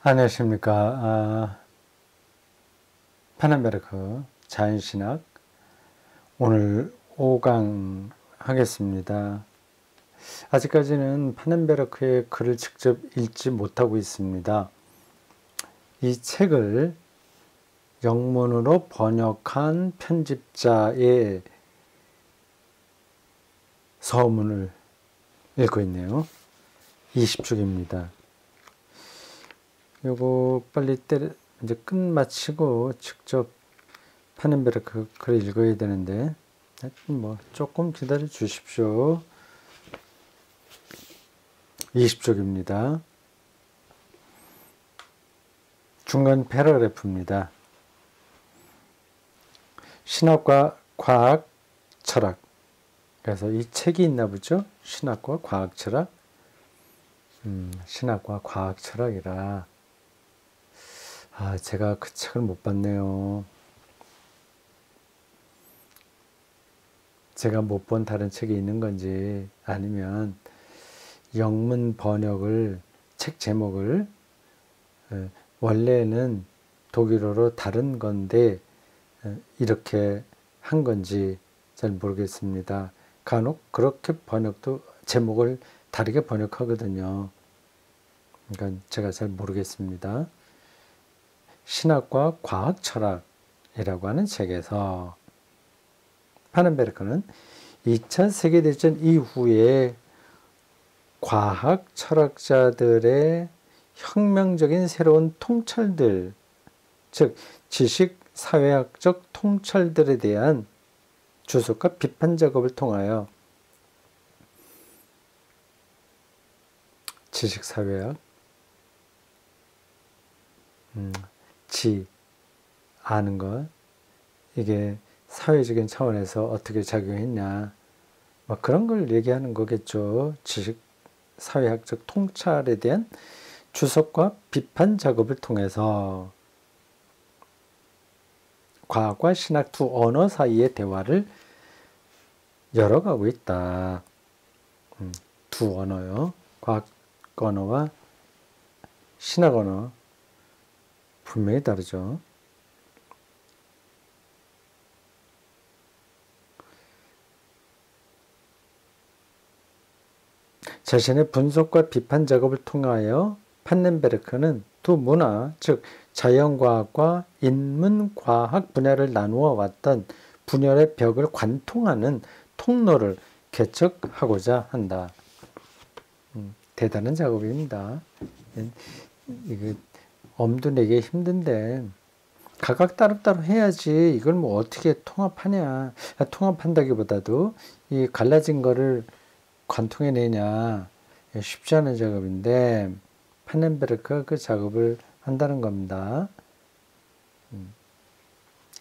안녕하십니까. 파넨베르크 자연신학 오늘 5강 하겠습니다. 아직까지는 파넨베르크의 글을 직접 읽지 못하고 있습니다. 이 책을 영문으로 번역한 편집자의 서문을 읽고 있네요. 20쪽입니다. 요거 빨리 이제 끝마치고 직접 파넨베르크 글을 읽어야 되는데 하여튼 뭐 조금 기다려 주십시오. 20쪽입니다. 중간 패러그래프입니다. 신학과 과학, 철학. 그래서 이 책이 있나 보죠? 신학과 과학, 철학. 신학과 과학, 철학이라. 제가 그 책을 못 봤네요. 제가 못 본 다른 책이 있는 건지 아니면 영문 번역을 책 제목을 원래는 독일어로 다른 건데 이렇게 한 건지 잘 모르겠습니다. 간혹 그렇게 번역도 제목을 다르게 번역하거든요. 그러니까 제가 잘 모르겠습니다. 신학과 과학 철학이라고 하는 책에서 파넨베르크는 2차 세계대전 이후에 과학 철학자들의 혁명적인 새로운 통찰들, 즉 지식 사회학적 통찰들에 대한 주석과 비판 작업을 통하여 지식 사회학, 아는 것, 이게 사회적인 차원에서 어떻게 작용했냐, 뭐 그런 걸 얘기하는 거겠죠. 지식 사회학적 통찰에 대한 주석과 비판 작업을 통해서 과학과 신학 두 언어 사이의 대화를 열어가고 있다. 두 언어요. 과학 언어와 신학 언어 분명히 다르죠. 자신의 분석과 비판 작업을 통하여 파넨베르크는 두 문화, 즉 자연과학과 인문과학 분야를 나누어 왔던 분열의 벽을 관통하는 통로를 개척하고자 한다. 대단한 작업입니다. 이거 엄두 내기 힘든데 각각 따로따로 해야지 이걸 뭐 어떻게 통합하냐. 통합한다기보다도 이 갈라진 거를 관통해내냐 쉽지 않은 작업인데 파넨베르크가 그 작업을 한다는 겁니다.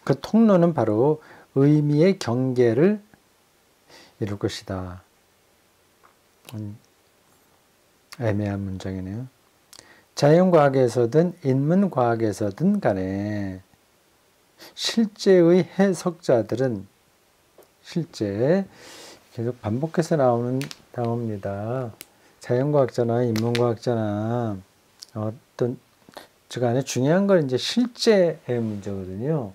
그 통로는 바로 의미의 경계를 이룰 것이다. 애매한 문장이네요. 자연과학에서든 인문과학에서든 간에 실제의 해석자들은 실제 계속 반복해서 나오는 단어입니다. 자연과학자나 인문과학자나 어떤 안에 중요한 건 이제 실제의 문제거든요.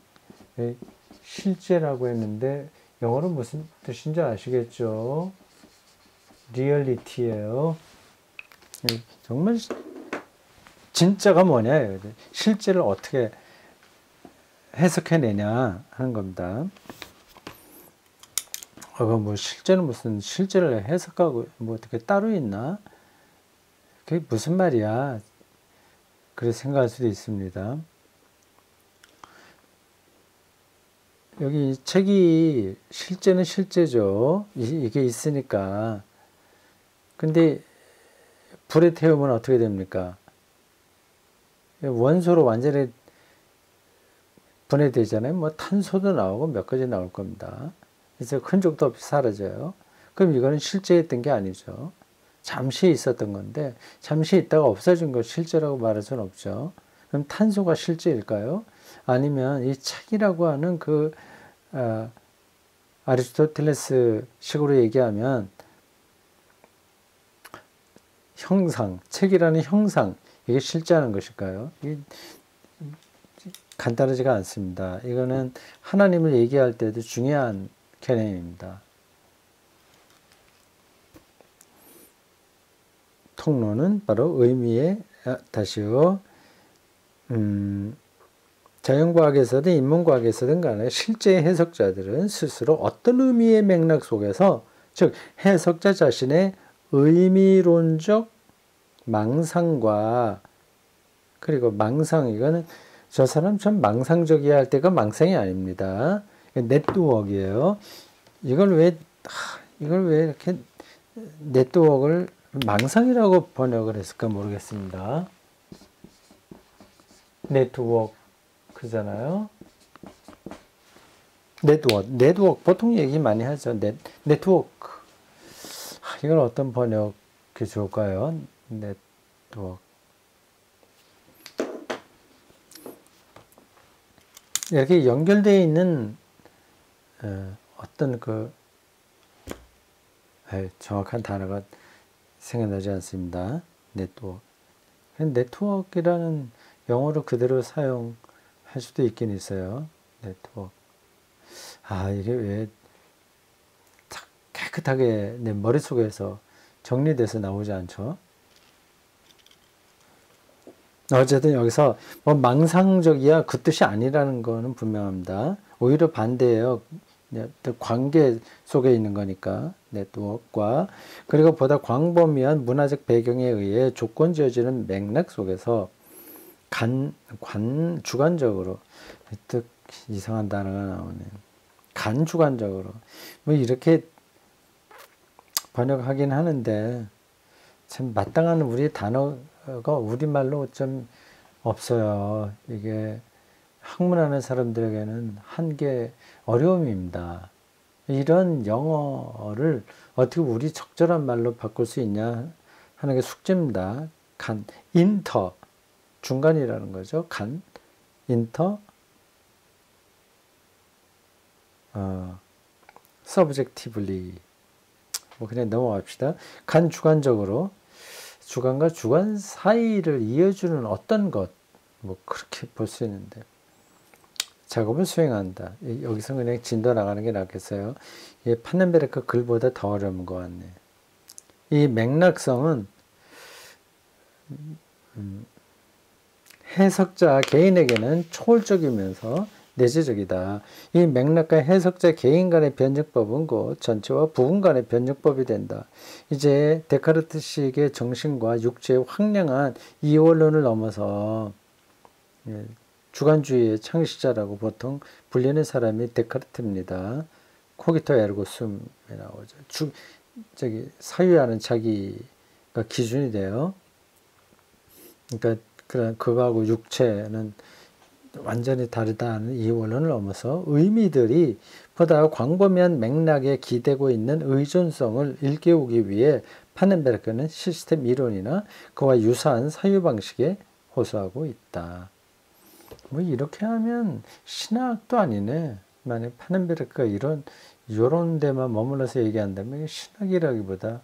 실제라고 했는데 영어로 무슨 뜻인지 아시겠죠? 리얼리티예요. 정말 진짜가 뭐냐, 실제를 어떻게 해석해내냐 하는 겁니다. 뭐 실제는 무슨 실제를 해석하고 뭐 어떻게 따로 있나? 그게 무슨 말이야? 그렇게 생각할 수도 있습니다. 여기 책이 실제는 실제죠. 이게 있으니까. 근데 불에 태우면 어떻게 됩니까? 원소로 완전히 분해되잖아요. 뭐 탄소도 나오고 몇 가지 나올 겁니다. 그래서 흔적도 없이 사라져요. 그럼 이거는 실제였던 게 아니죠. 잠시 있었던 건데 잠시 있다가 없어진 걸 실제라고 말할 수는 없죠. 그럼 탄소가 실제일까요? 아니면 이 책이라고 하는 그 아리스토텔레스 식으로 얘기하면 형상, 책이라는 형상, 이게 실제하는 것일까요? 이게 간단하지가 않습니다. 이거는 하나님을 얘기할 때도 중요한 개념입니다. 통로는 바로 의미의, 다시요, 자연과학에서든 인문과학에서든 간에 실제 해석자들은 스스로 어떤 의미의 맥락 속에서, 즉 해석자 자신의 의미론적 망상과, 그리고 망상, 이거는 저 사람 참 망상적이야 할 때가 망상이 아닙니다. 네트워크예요. 이걸 왜 이렇게 네트워크를 망상이라고 번역을 했을까 모르겠습니다. 네트워크잖아요. 네트워크 보통 얘기 많이 하죠. 네트워크. 이건 어떤 번역이 좋을까요? 네트워크. 이렇게 연결되어 있는 어떤 정확한 단어가 생각나지 않습니다. 네트워크. 네트워크라는 영어로 그대로 사용할 수도 있긴 있어요. 네트워크. 이게 왜 깨끗하게 내 머릿속에서 정리돼서 나오지 않죠? 어쨌든 여기서 뭐 망상적이야 그 뜻이 아니라는 거는 분명합니다. 오히려 반대예요. 관계 속에 있는 거니까 네트워크와, 그리고 보다 광범위한 문화적 배경에 의해 조건 지어지는 맥락 속에서 주관적으로, 또 이상한 단어가 나오네. 간주관적으로 뭐 이렇게 번역하긴 하는데 참 마땅한 우리 단어가 우리말로 좀 없어요. 이게 학문하는 사람들에게는 한계 어려움입니다. 이런 영어를 어떻게 우리 적절한 말로 바꿀 수 있냐 하는 게 숙제입니다. 인터, 중간이라는 거죠. 인터, subjectively. 뭐 그냥 넘어갑시다. 주관적으로, 주관과 주관 사이를 이어주는 어떤 것, 뭐 그렇게 볼 수 있는데, 작업을 수행한다. 여기서 그냥 진도 나가는 게 낫겠어요. 파넨베르크 글보다 더 어려운 것 같네. 이 맥락성은 해석자 개인에게는 초월적이면서 내재적이다. 이 맥락과 해석자 개인 간의 변증법은 곧 전체와 부분 간의 변증법이 된다. 이제 데카르트식의 정신과 육체의 황량한 이원론을 넘어서 주관주의의 창시자라고 보통 불리는 사람이 데카르트입니다. 코기토 에르고 숨에 나오죠. 사유하는 자기가 기준이 돼요. 그러니까 그거하고 육체는 완전히 다르다는 이 원론을 넘어서 의미들이 보다 광범위한 맥락에 기대고 있는 의존성을 일깨우기 위해 파넨베르크는 시스템 이론이나 그와 유사한 사유 방식에 호소하고 있다. 뭐 이렇게 하면 신학도 아니네. 만약 파넨베르크가 이런 데만 머물러서 얘기한다면 신학이라기보다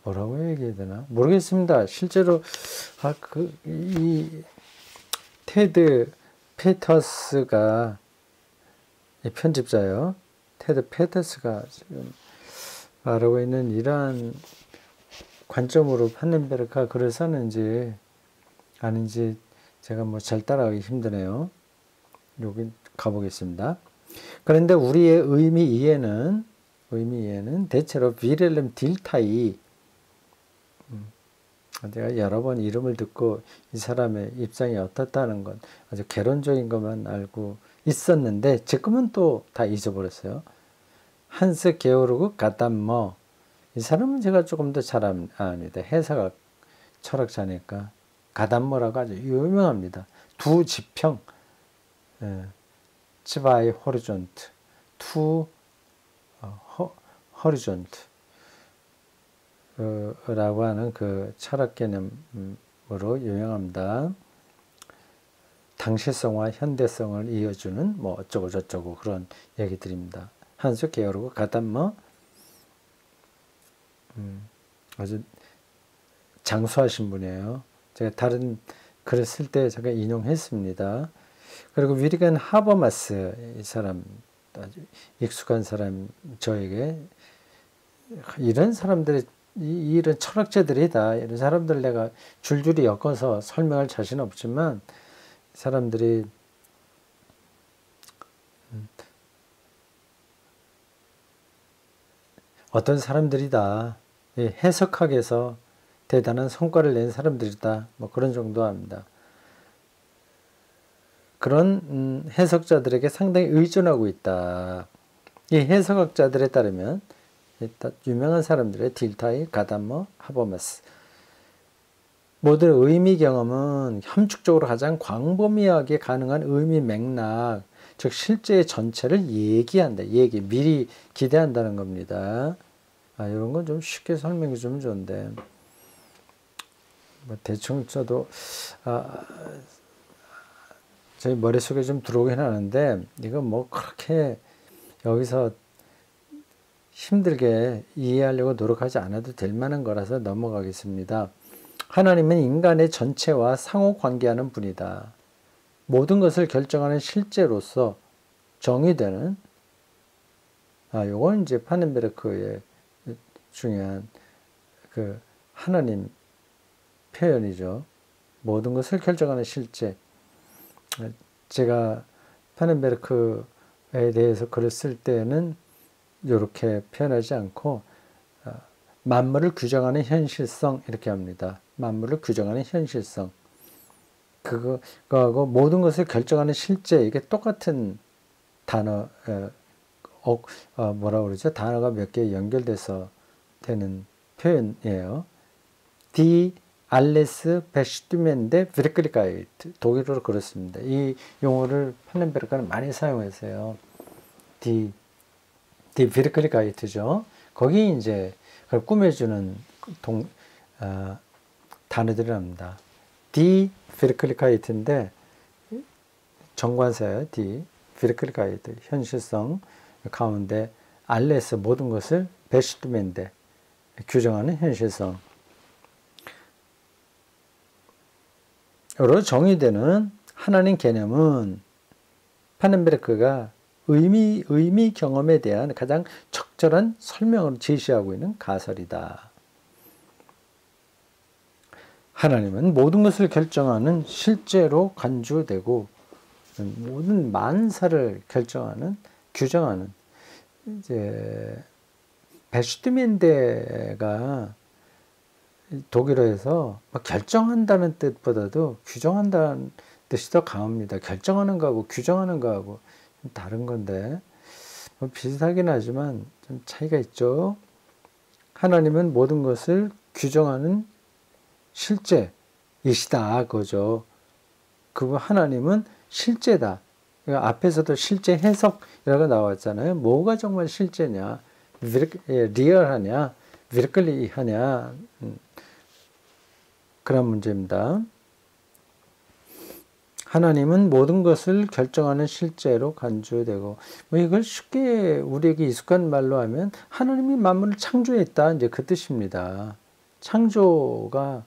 뭐라고 얘기해야 되나 모르겠습니다. 실제로 이 테드 페터스가 편집자요. 테드 페터스가 지금 말하고 있는 이러한 관점으로 파넨베르크가 글을 썼는지 아닌지 제가 뭐 잘 따라가기 힘드네요. 여기 가보겠습니다. 그런데 우리의 의미 이해는 대체로 비렐름 딜타이, 제가 여러 번 이름을 듣고 이 사람의 입장이 어떻다는 건 아주 개론적인 것만 알고 있었는데 지금은 또 다 잊어버렸어요. 한스 게오르그 가담머, 이 사람은 제가 조금 더 잘 압니다. 해사가 철학자니까. 가담머라고 아주 유명합니다. 두 지평, 츠바이 호리존트, 투 호리존트 라고 하는 그 철학 개념으로 유명합니다. 당시성과 현대성을 이어주는 뭐 어쩌고 저쩌고 그런 얘기들입니다. 한수 게오르고 가담머, 아주 장수하신 분이에요. 제가 다른 글을 쓸 때 제가 인용했습니다. 그리고 윌리엄 하버마스, 이 사람 아주 익숙한 사람, 저에게 이런 사람들이 이런 철학자들이다. 이런 사람들 내가 줄줄이 엮어서 설명할 자신 없지만 사람들이 어떤 사람들이다. 해석학에서 대단한 성과를 낸 사람들이다. 뭐 그런 정도 합니다. 그런 해석자들에게 상당히 의존하고 있다. 이 해석학자들에 따르면 유명한 사람들의 딜타이, 가다머, 하버마스 모든 의미 경험은 함축적으로 가장 광범위하게 가능한 의미 맥락, 즉 실제의 전체를 얘기한다. 미리 기대한다는 겁니다. 이런 건 좀 쉽게 설명해 주면 좋은데 뭐 대충 저도 저희 머릿속에 좀 들어오긴 하는데 이건 뭐 그렇게 여기서 힘들게 이해하려고 노력하지 않아도 될 만한 거라서 넘어가겠습니다. 하나님은 인간의 전체와 상호관계하는 분이다. 모든 것을 결정하는 실제로서 정의되는 요건 이제 파넨베르크의 중요한 그 하나님 표현이죠. 모든 것을 결정하는 실제. 제가 파넨베르크에 대해서 글을 쓸 때는 이렇게 표현하지 않고 만물을 규정하는 현실성 이렇게 합니다. 만물을 규정하는 현실성. 그거하고 모든 것을 결정하는 실제 이게 똑같은 단어 뭐라고 그러죠? 단어가 몇 개 연결돼서 되는 표현이에요. 디 알레스 베슈트멘데 비르클리카이트 독일어로 그렇습니다. 이 용어를 파넨베르크는 많이 사용해서요. 디 비르클리카이트죠. 거기 이제 그걸 꾸며주는 단어들이랍니다. 디 비르클리카이트인데 정관사예요. 디 비르클리카이트 현실성 가운데 알레스 모든 것을 베슈트멘데 규정하는 현실성. 여러 정의되는 하나님 개념은 파넨베르크가 의미 경험에 대한 가장 적절한 설명을 제시하고 있는 가설이다. 하나님은 모든 것을 결정하는 실제로 간주되고 모든 만사를 결정하는 규정하는 이제 베슈트멘데가 독일어에서 결정한다는 뜻보다도 규정한다는 뜻이 더 강합니다. 결정하는 거하고 규정하는 거하고 다른 건데 비슷하긴 하지만 좀 차이가 있죠. 하나님은 모든 것을 규정하는 실제이시다 그거죠. 그 하나님은 실제다. 앞에서도 실제 해석이라고 나왔잖아요. 뭐가 정말 실제냐, 리얼하냐, 비르클리하냐 그런 문제입니다. 하나님은 모든 것을 결정하는 실제로 간주되고 이걸 쉽게 우리에게 익숙한 말로 하면 하나님이 만물을 창조했다 이제 그 뜻입니다. 창조가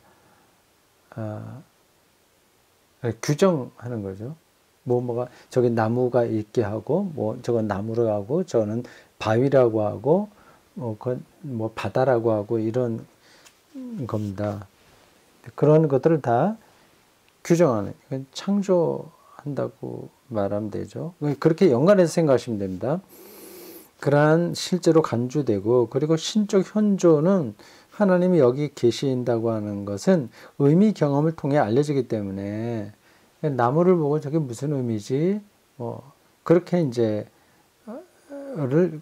규정하는 거죠. 뭐가 저기 나무가 있게 하고 뭐 저건 나무로 하고 저는 바위라고 하고 뭐 바다라고 하고 이런 겁니다. 그런 것들을 다 규정하는, 창조한다고 말하면 되죠. 그렇게 연관해서 생각하시면 됩니다. 그러한 실제로 간주되고 그리고 신적 현조는 하나님이 여기 계신다고 하는 것은 의미 경험을 통해 알려지기 때문에 나무를 보고 저게 무슨 의미지? 그렇게 이제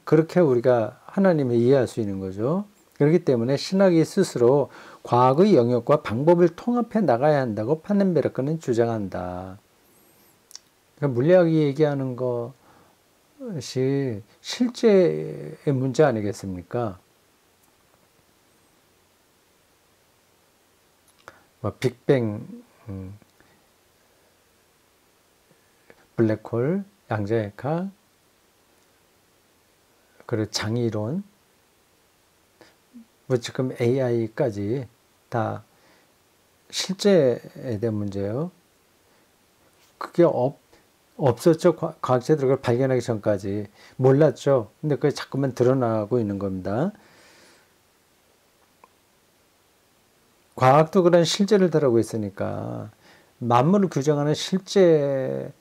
그렇게 우리가 하나님을 이해할 수 있는 거죠. 그렇기 때문에 신학이 스스로 과학의 영역과 방법을 통합해 나가야 한다고 파넨베르크는 주장한다. 그러니까 물리학이 얘기하는 것이 실제의 문제 아니겠습니까? 빅뱅, 블랙홀, 양자역학, 그리고 장이론, 지금 AI까지 다 실제에 대한 문제예요. 그게 없었죠. 과학자들이 그걸 발견하기 전까지. 몰랐죠. 근데 그게 자꾸만 드러나고 있는 겁니다. 과학도 그런 실제를 다루고 있으니까 만물을 규정하는 실제를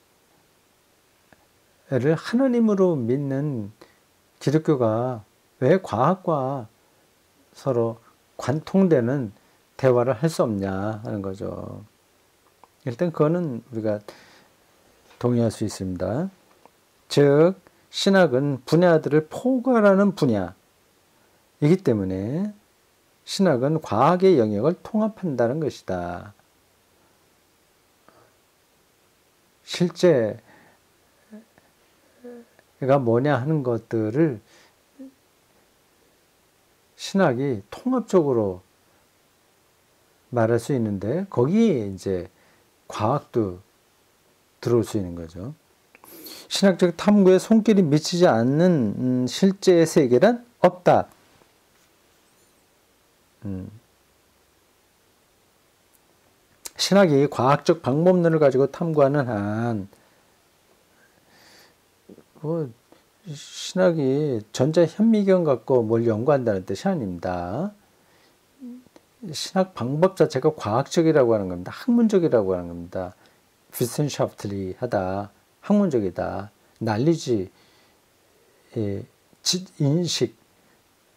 하나님으로 믿는 기독교가 왜 과학과 서로 관통되는 대화를 할 수 없냐 하는 거죠. 일단 그거는 우리가 동의할 수 있습니다. 즉 신학은 분야들을 포괄하는 분야이기 때문에 신학은 과학의 영역을 통합한다는 것이다. 실제가 뭐냐 하는 것들을 신학이 통합적으로 말할 수 있는데 거기에 이제 과학도 들어올 수 있는 거죠. 신학적 탐구에 손길이 미치지 않는 실제의 세계란 없다. 신학이 과학적 방법론을 가지고 탐구하는 한, 신학이 전자 현미경 갖고 뭘 연구한다는 뜻이 아닙니다. 신학 방법 자체가 과학적이라고 하는 겁니다. 학문적이라고 하는 겁니다. wissenschaftli하다, 학문적이다, knowledge, 인식,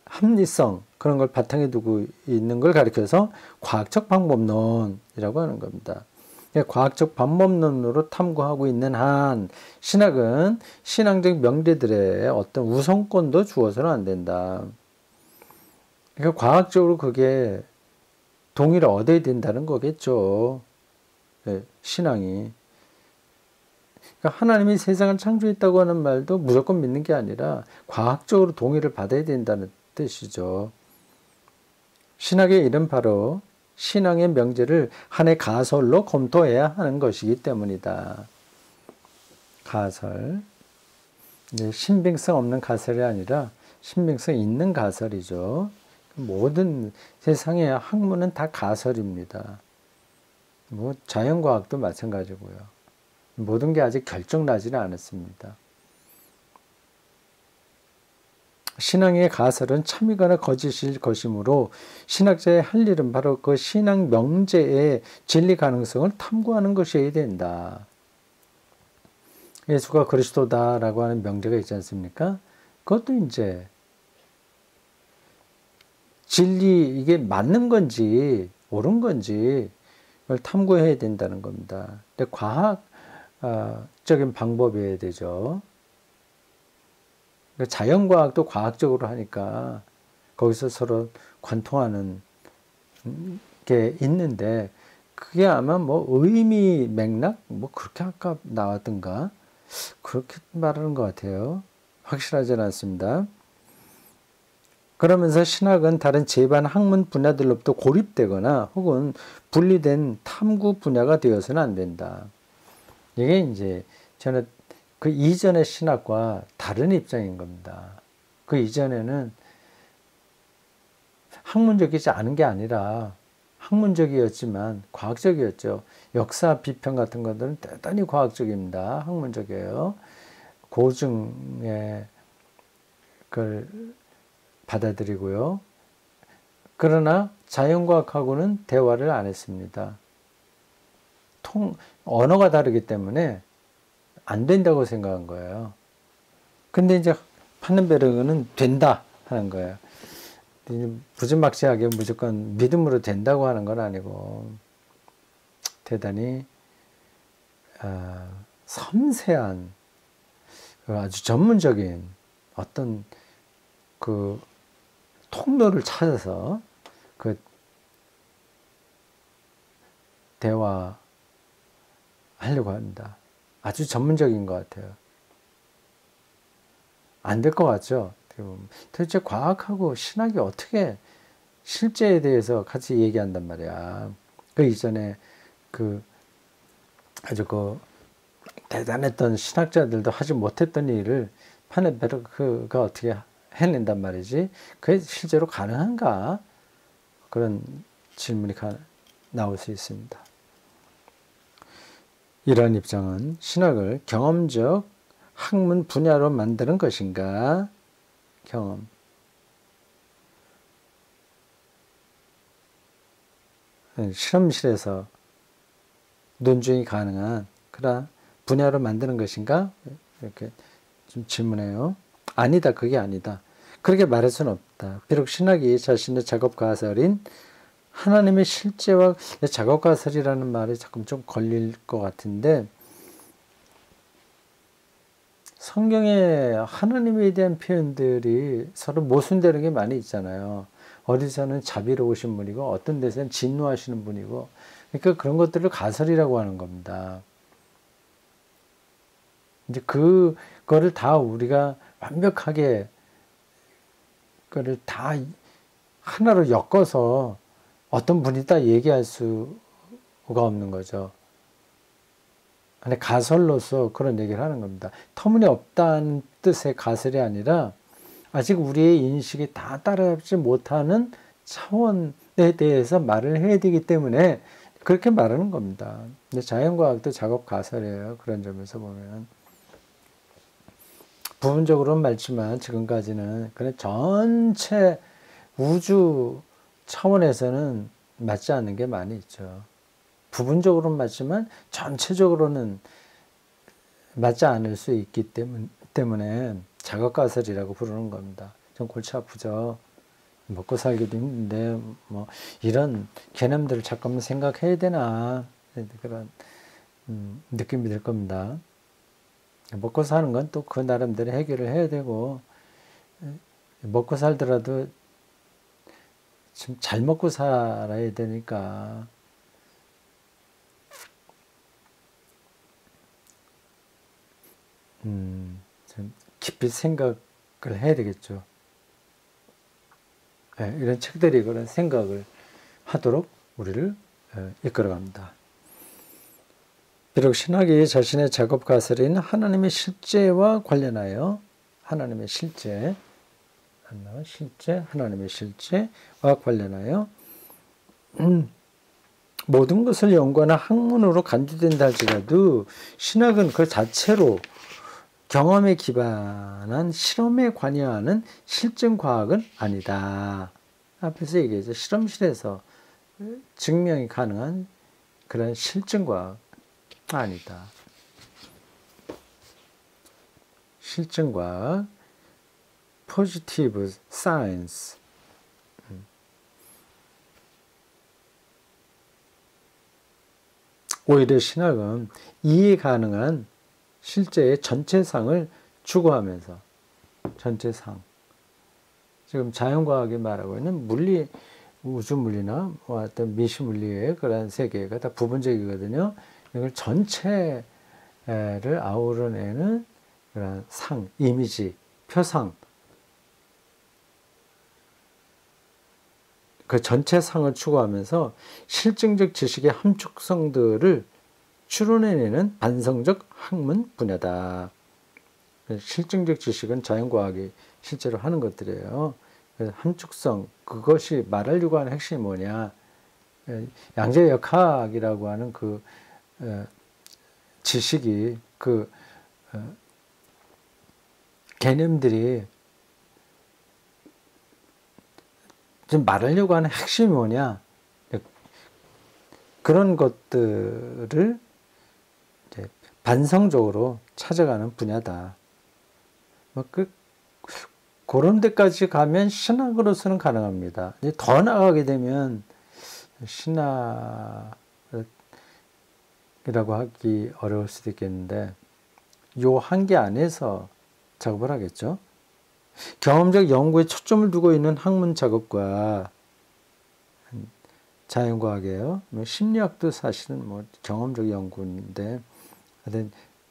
합리성 그런 걸 바탕에 두고 있는 걸 가리켜서 과학적 방법론이라고 하는 겁니다. 과학적 방법론으로 탐구하고 있는 한 신학은 신앙적 명제들의 어떤 우선권도 주어서는 안 된다. 그러니까 과학적으로 그게 동의를 얻어야 된다는 거겠죠. 신앙이. 그러니까 하나님이 세상을 창조했다고 하는 말도 무조건 믿는 게 아니라 과학적으로 동의를 받아야 된다는 뜻이죠. 신학의 이름 바로 신앙의 명제를 하나의 가설로 검토해야 하는 것이기 때문이다. 가설. 신빙성 없는 가설이 아니라 신빙성 있는 가설이죠. 모든 세상의 학문은 다 가설입니다. 자연과학도 마찬가지고요. 모든 게 아직 결정나지는 않았습니다. 신앙의 가설은 참이거나 거짓일 것이므로 신학자의 할 일은 바로 그 신앙 명제의 진리 가능성을 탐구하는 것이어야 된다. 예수가 그리스도다라고 하는 명제가 있지 않습니까? 그것도 이제 진리 이게 맞는 건지 옳은 건지 그걸 탐구해야 된다는 겁니다. 근데 과학적인 방법이어야 되죠. 자연과학도 과학적으로 하니까 거기서 서로 관통하는 게 있는데 그게 아마 의미 맥락 그렇게 아까 나왔던가 그렇게 말하는 것 같아요. 확실하지는 않습니다. 그러면서 신학은 다른 제반 학문 분야들로부터 고립되거나 혹은 분리된 탐구 분야가 되어서는 안 된다. 이게 이제 저는 그 이전의 신학과 다른 입장인 겁니다. 그 이전에는 학문적이지 않은 게 아니라 학문적이었지만 과학적이었죠. 역사 비평 같은 것들은 대단히 과학적입니다. 학문적이에요. 고증의 그걸 받아들이고요. 그러나 자연과학하고는 대화를 안 했습니다. 언어가 다르기 때문에 안 된다고 생각한 거예요. 근데 이제 파넨베르그는 된다 하는 거예요. 무지막지하게 무조건 믿음으로 된다고 하는 건 아니고 대단히 섬세한 아주 전문적인 어떤 그 통로를 찾아서 그 대화하려고 합니다. 아주 전문적인 것 같아요. 안 될 것 같죠? 도대체 과학하고 신학이 어떻게 실제에 대해서 같이 얘기한단 말이야. 그 이전에 아주 대단했던 신학자들도 하지 못했던 일을 파넨베르크가 어떻게 해낸단 말이지. 그게 실제로 가능한가? 그런 질문이 나올 수 있습니다. 이러한 입장은 신학을 경험적 학문 분야로 만드는 것인가? 경험. 실험실에서 논증이 가능한 그런 분야로 만드는 것인가? 이렇게 좀 질문해요. 아니다. 그게 아니다. 그렇게 말할 수는 없다. 비록 신학이 자신의 작업 가설인 하나님의 실제와 작업 가설이라는 말이 자꾸 좀 걸릴 것 같은데 성경에 하나님에 대한 표현들이 서로 모순되는 게 많이 있잖아요. 어디서는 자비로우신 분이고 어떤 데서는 진노하시는 분이고 그러니까 그런 것들을 가설이라고 하는 겁니다. 이제 그거를 다 우리가 완벽하게 그거를 다 하나로 엮어서 어떤 분이다 얘기할 수가 없는 거죠. 아니, 가설로서 그런 얘기를 하는 겁니다. 터무니없다는 뜻의 가설이 아니라 아직 우리의 인식이 다 따라잡지 못하는 차원에 대해서 말을 해야 되기 때문에 그렇게 말하는 겁니다. 근데 자연과학도 작업 가설이에요. 그런 점에서 보면. 부분적으로는 맞지만 지금까지는 그냥 전체 우주 차원에서는 맞지 않는 게 많이 있죠. 부분적으로는 맞지만 전체적으로는 맞지 않을 수 있기 때문에 작업가설이라고 부르는 겁니다. 좀 골치 아프죠. 먹고 살기도 힘든데 뭐 이런 개념들을 잠깐만 생각해야 되나 그런 느낌이 들 겁니다. 먹고 사는 건 또 그 나름대로 해결을 해야 되고 먹고 살더라도 좀 잘 먹고 살아야 되니까 좀 깊이 생각을 해야 되겠죠. 네, 이런 책들이 그런 생각을 하도록 우리를 이끌어갑니다. 비록 신학이 자신의 작업 가설인 하나님의 실제와 관련하여 하나님의 실제와 관련하여 모든 것을 연구하는 학문으로 간주된다 할지라도 신학은 그 자체로 경험에 기반한 실험에 관여하는 실증 과학은 아니다. 앞에서 얘기했죠. 실험실에서 증명이 가능한 그런 실증 과학 아니다. 실증 과학, positive science. 오히려 신학은 이해 가능한 실제의 전체상을 추구하면서 전체상 지금 자연과학이 말하고 있는 물리, 우주물리나 어떤 미시물리의 그런 세계가 다 부분적이거든요. 이걸 전체를 아우러내는 그런 상, 이미지, 표상 그 전체상을 추구하면서 실증적 지식의 함축성들을 추론해내는 반성적 학문 분야다. 실증적 지식은 자연과학이 실제로 하는 것들이에요. 그래서 함축성, 그것이 말하려고 하는 핵심이 뭐냐. 양자역학이라고 하는 그 지식이 그 개념들이 지금 말하려고 하는 핵심이 뭐냐. 그런 것들을 이제 반성적으로 찾아가는 분야다. 뭐 그런 데까지 가면 신학으로서는 가능합니다. 이제 더 나아가게 되면 신학이라고 하기 어려울 수도 있겠는데 요 한계 안에서 작업을 하겠죠. 경험적 연구에 초점을 두고 있는 학문 작업과 자연과학이에요. 심리학도 사실은 뭐 경험적 연구인데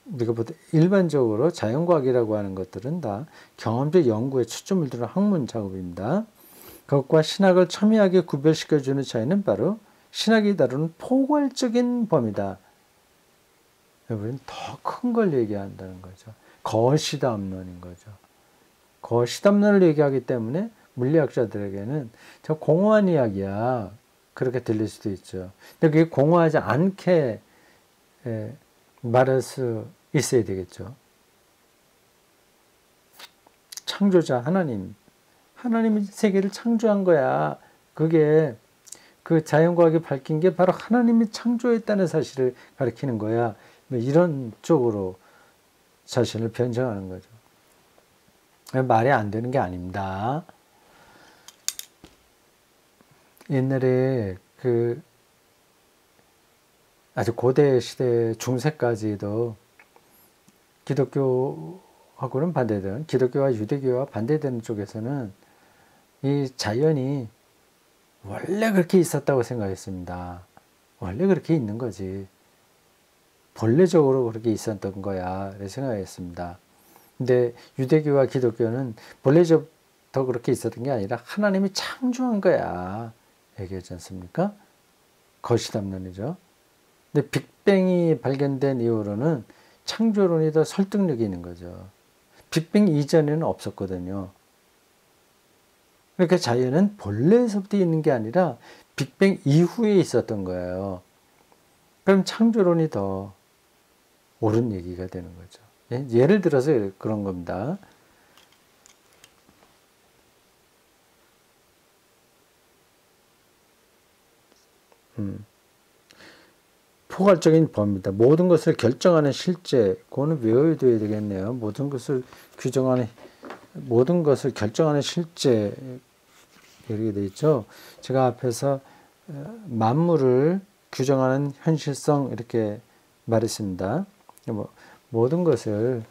우리가 보다 일반적으로 자연과학이라고 하는 것들은 다 경험적 연구에 초점을 두는 학문 작업입니다. 그것과 신학을 첨예하게 구별시켜주는 차이는 바로 신학이 다루는 포괄적인 범위다. 여러분 더 큰 걸 얘기한다는 거죠. 거시담론인 거죠. 거시담론을 얘기하기 때문에 물리학자들에게는 저 공허한 이야기야. 그렇게 들릴 수도 있죠. 근데 그게 공허하지 않게 말할 수 있어야 되겠죠. 창조자 하나님이 세계를 창조한 거야. 그게 그 자연과학이 밝힌 게 바로 하나님이 창조했다는 사실을 가리키는 거야. 이런 쪽으로 자신을 변증하는 거죠. 말이 안 되는 게 아닙니다. 옛날에 그 아주 고대 시대 중세까지도 기독교하고는 반대되는, 기독교와 유대교와 반대되는 쪽에서는 이 자연이 원래 그렇게 있었다고 생각했습니다. 원래 그렇게 있는 거지. 본래적으로 그렇게 있었던 거야. 이렇게 생각했습니다. 근데 유대교와 기독교는 본래적부터 그렇게 있었던 게 아니라 하나님이 창조한 거야. 얘기하지 않습니까? 거시담론이죠. 근데 빅뱅이 발견된 이후로는 창조론이 더 설득력이 있는 거죠. 빅뱅 이전에는 없었거든요. 그러니까 자연은 본래에서부터 있는 게 아니라 빅뱅 이후에 있었던 거예요. 그럼 창조론이 더 옳은 얘기가 되는 거죠. 예를 들어서 그런 겁니다. 포괄적인 범위다. 모든 것을 결정하는 실제, 그거는 외워둬야 되겠네요. 모든 것을 결정하는 실제, 이렇게 돼 있죠. 제가 앞에서 만물을 규정하는 현실성 이렇게 말했습니다. 모든 것을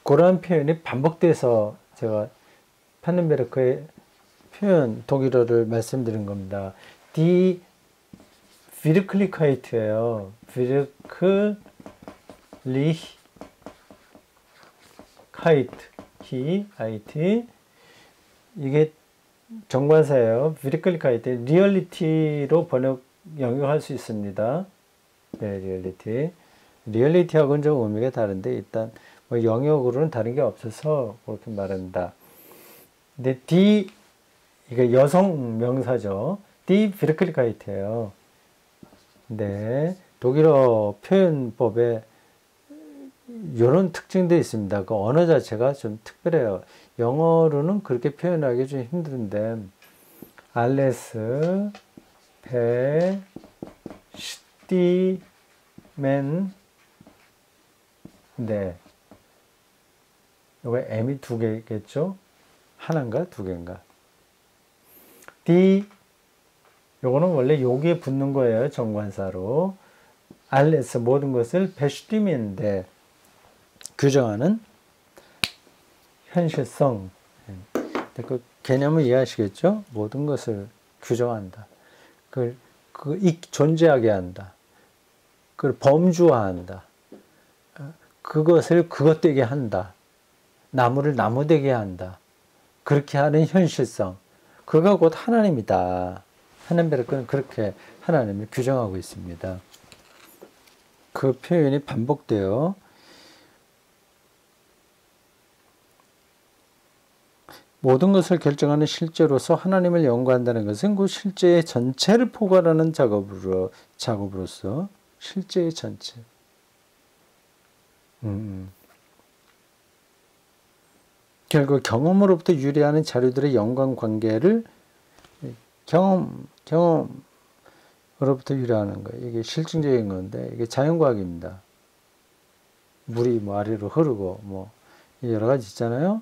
그러한 표현이 반복돼서 제가 판넨베르크의 표현 독일어를 말씀드린 겁니다. Die Wirklichkeit예요. Wirklichkeit, 이게 정관사예요. Wirklichkeit, 리얼리티로 영역할 수 있습니다. 네, 리얼리티. 리얼리티하고는 좀 의미가 다른데 일단 뭐 영역으로는 다른 게 없어서 그렇게 말합니다. 근데 이게 여성 명사죠. Die Wirklichkeit예요. 네, 독일어 표현법에 이런 특징도 있습니다. 그 언어 자체가 좀 특별해요. 영어로는 그렇게 표현하기 좀 힘든데 alles bestimmen, 네, 이거 M이 두 개겠죠? 하나인가 두 개인가? 요거는 원래 여기에 붙는 거예요. 정관사로. alles, 모든 것을 bestimmen인데 규정하는 현실성. 그 개념을 이해하시겠죠? 모든 것을 규정한다. 존재하게 한다. 그걸 범주화한다. 그것을 그것 되게 한다. 나무를 나무 되게 한다. 그렇게 하는 현실성. 그가 곧 하나님이다. 판넨베르크는 그렇게 하나님을 규정하고 있습니다. 그 표현이 반복돼요. 모든 것을 결정하는 실제로서 하나님을 연구한다는 것은 그 실제의 전체를 포괄하는 작업으로서 실제의 전체. 결국 경험으로부터 유래하는 자료들의 연관관계를 경험으로부터 유래하는 거예요. 이게 실증적인 건데 이게 자연과학입니다. 물이 뭐 아래로 흐르고 뭐 여러 가지 있잖아요.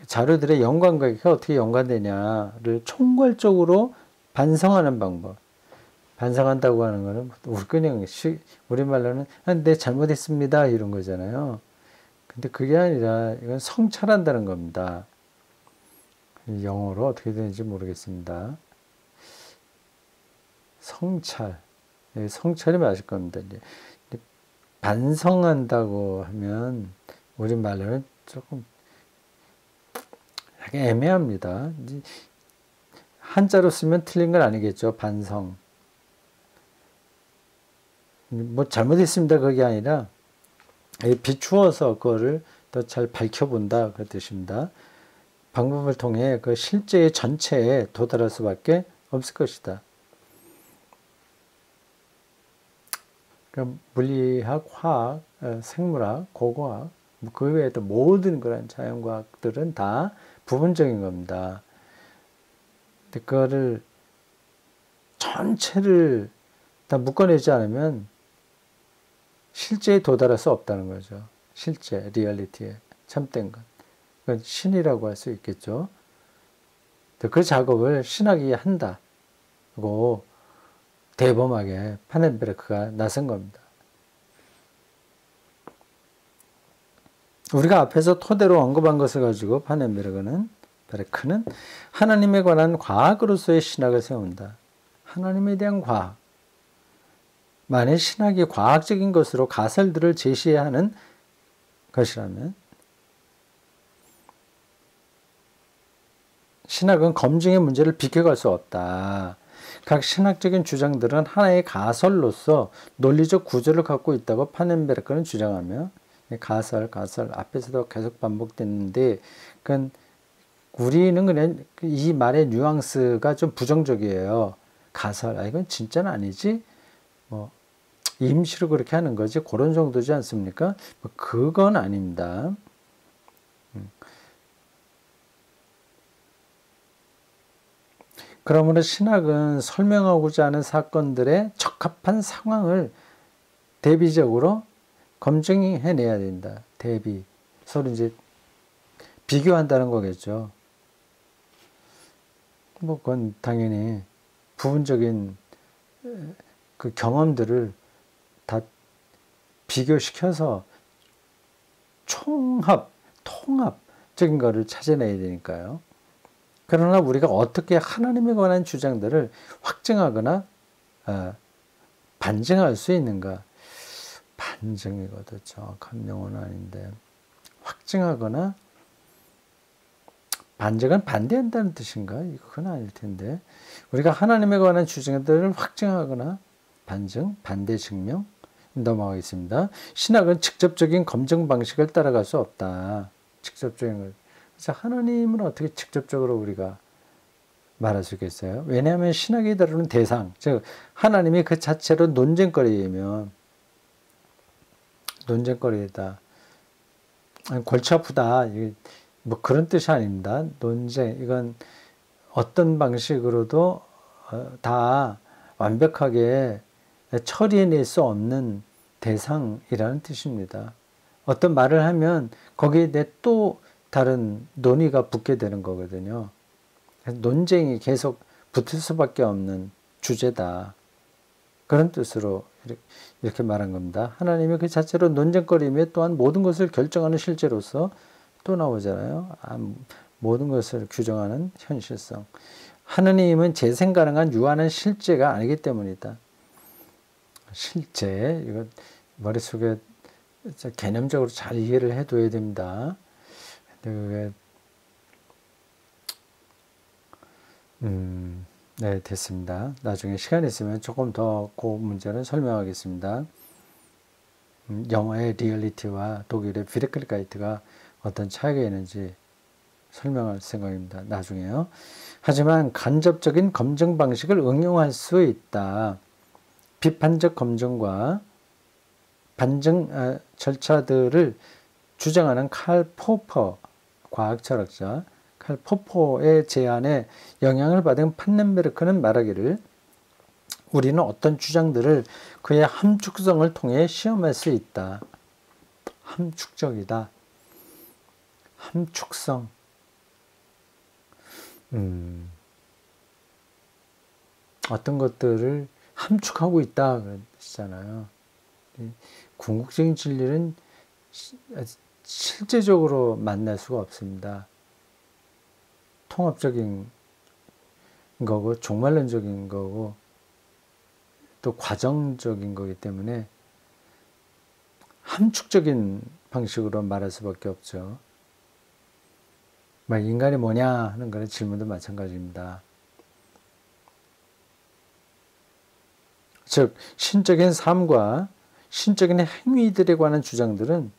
자료들의 연관관계가 어떻게 연관되냐를 총괄적으로 반성하는 방법. 반성한다고 하는 거는 그냥 우리말로는 네, 잘못했습니다 이런 거잖아요. 근데 그게 아니라 이건 성찰한다는 겁니다. 영어로 어떻게 되는지 모르겠습니다. 성찰이 맞을 겁니다. 반성한다고 하면 우리말로는 조금 애매합니다. 한자로 쓰면 틀린 건 아니겠죠. 반성. 뭐 잘못했습니다. 그게 아니라 비추어서 그거를 더 잘 밝혀본다 그 뜻입니다. 방법을 통해 그 실제의 전체에 도달할 수밖에 없을 것이다. 그러니까 물리학, 화학, 생물학, 고고학, 그 외에도 모든 그런 자연과학들은 다 부분적인 겁니다. 근데 그거를 전체를 다 묶어내지 않으면 실제에 도달할 수 없다는 거죠. 실제, 리얼리티에 참된 것. 그건 신이라고 할 수 있겠죠. 그 작업을 신학이 한다고 대범하게 파넨베르크가 나선 겁니다. 우리가 앞에서 토대로 언급한 것을 가지고 파넨베르크는 하나님에 관한 과학으로서의 신학을 세운다. 하나님에 대한 과학. 만일 신학이 과학적인 것으로 가설들을 제시해야 하는 것이라면 신학은 검증의 문제를 비껴갈 수 없다. 각 신학적인 주장들은 하나의 가설로서 논리적 구조를 갖고 있다고 파넨베르크는 주장하며 가설 앞에서도 계속 반복됐는데 그건 우리는 그냥 이 말의 뉘앙스가 좀 부정적이에요. 가설, 이건 진짜는 아니지? 뭐 임시로 그렇게 하는 거지 그런 정도지 않습니까? 그건 아닙니다. 그러므로 신학은 설명하고자 하는 사건들의 적합한 상황을 대비적으로 검증해내야 된다. 대비. 서로 이제 비교한다는 거겠죠. 뭐 그건 당연히 부분적인 그 경험들을 다 비교시켜서 통합적인 거를 찾아내야 되니까요. 그러나 우리가 어떻게 하나님에 관한 주장들을 확증하거나 반증할 수 있는가? 반증이거든. 정확한 용어는 아닌데 확증하거나 반증은 반대한다는 뜻인가? 그건 아닐 텐데 우리가 하나님에 관한 주장들을 확증하거나 반증, 반대 증명 넘어가겠습니다. 신학은 직접적인 검증 방식을 따라갈 수 없다. 직접적인 걸. 그래서 하나님은 어떻게 직접적으로 우리가 말할 수 있겠어요? 왜냐하면 신학이 다루는 대상, 즉 하나님이 그 자체로 논쟁거리이면 논쟁거리다. 골치 아프다. 뭐 그런 뜻이 아닙니다. 논쟁, 이건 어떤 방식으로도 다 완벽하게 처리해낼 수 없는 대상이라는 뜻입니다. 어떤 말을 하면 거기에 대해 또 다른 논의가 붙게 되는 거거든요. 논쟁이 계속 붙을 수밖에 없는 주제다. 그런 뜻으로 이렇게 말한 겁니다. 하나님이 그 자체로 논쟁거리며 또한 모든 것을 결정하는 실제로서 또 나오잖아요. 모든 것을 규정하는 현실성. 하느님은 재생 가능한 유한한 실제가 아니기 때문이다. 실제, 이거 머릿속에 개념적으로 잘 이해를 해둬야 됩니다. 근데 그게 네, 됐습니다. 나중에 시간 있으면 조금 더 그 문제는 설명하겠습니다. 영어의 리얼리티와 독일의 비르클가이트가 어떤 차이가 있는지 설명할 생각입니다. 나중에요. 하지만 간접적인 검증 방식을 응용할 수 있다. 비판적 검증과 반증 절차들을 주장하는 칼 포퍼 과학철학자 칼 포퍼의 제안에 영향을 받은 판넨베르크는 말하기를 우리는 어떤 주장들을 그의 함축성을 통해 시험할 수 있다. 함축적이다. 함축성. 어떤 것들을 함축하고 있다 그런 뜻이잖아요. 궁극적인 진리는 실제적으로 만날 수가 없습니다. 통합적인 거고 종말론적인 거고 또 과정적인 거기 때문에 함축적인 방식으로 말할 수밖에 없죠. 인간이 뭐냐 하는 그런 질문도 마찬가지입니다. 즉 신적인 삶과 신적인 행위들에 관한 주장들은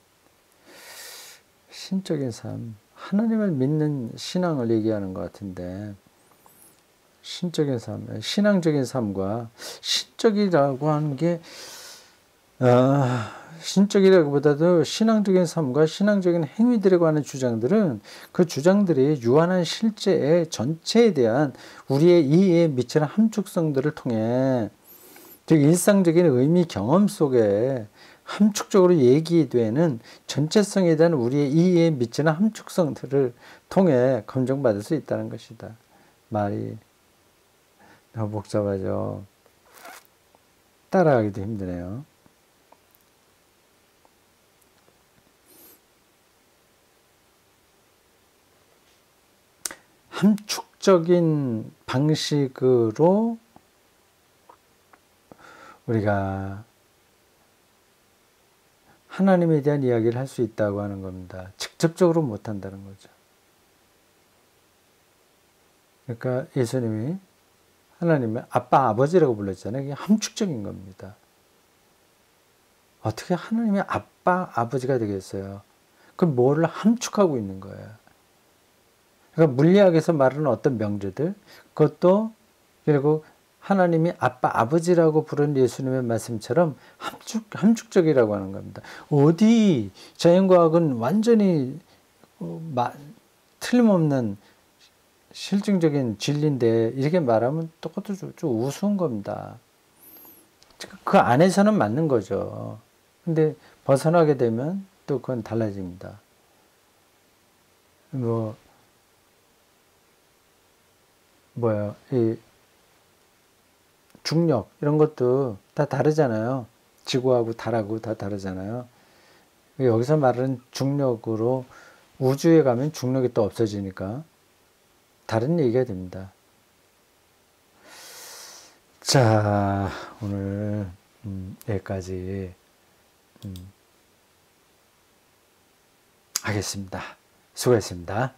신적인 삶, 하나님을 믿는 신앙을 얘기하는 것 같은데, 신적인 삶, 신앙적인 삶과 신적이라고 하는 게, 신적이라기보다도 신앙적인 삶과 신앙적인 행위들에 관한 주장들은 그 주장들이 유한한 실제의 전체에 대한 우리의 이해에 미치는 함축성들을 통해, 즉 일상적인 의미 경험 속에 함축적으로 얘기되는 전체성에 대한 우리의 이해에 미치는 함축성들을 통해 검증받을 수 있다는 것이다. 말이 너무 복잡하죠. 따라가기도 힘드네요. 함축적인 방식으로 우리가 하나님에 대한 이야기를 할 수 있다고 하는 겁니다. 직접적으로 못한다는 거죠. 그러니까 예수님이 하나님의 아빠, 아버지라고 불렀잖아요. 이게 함축적인 겁니다. 어떻게 하나님의 아빠, 아버지가 되겠어요? 그럼 뭐를 함축하고 있는 거예요. 그러니까 물리학에서 말하는 어떤 명제들, 그것도 그리고 하나님이 아빠, 아버지라고 부른 예수님의 말씀처럼 함축적이라고 하는 겁니다. 어디 자연과학은 완전히 틀림없는 실증적인 진리인데 이렇게 말하면 똑같이 좀 우스운 겁니다. 그 안에서는 맞는 거죠. 근데 벗어나게 되면 또 그건 달라집니다. 이 중력 이런 것도 다 다르잖아요. 지구하고 달하고 다 다르잖아요. 여기서 말하는 중력으로 우주에 가면 중력이 또 없어지니까 다른 얘기가 됩니다. 자, 오늘 여기까지 하겠습니다. 수고했습니다.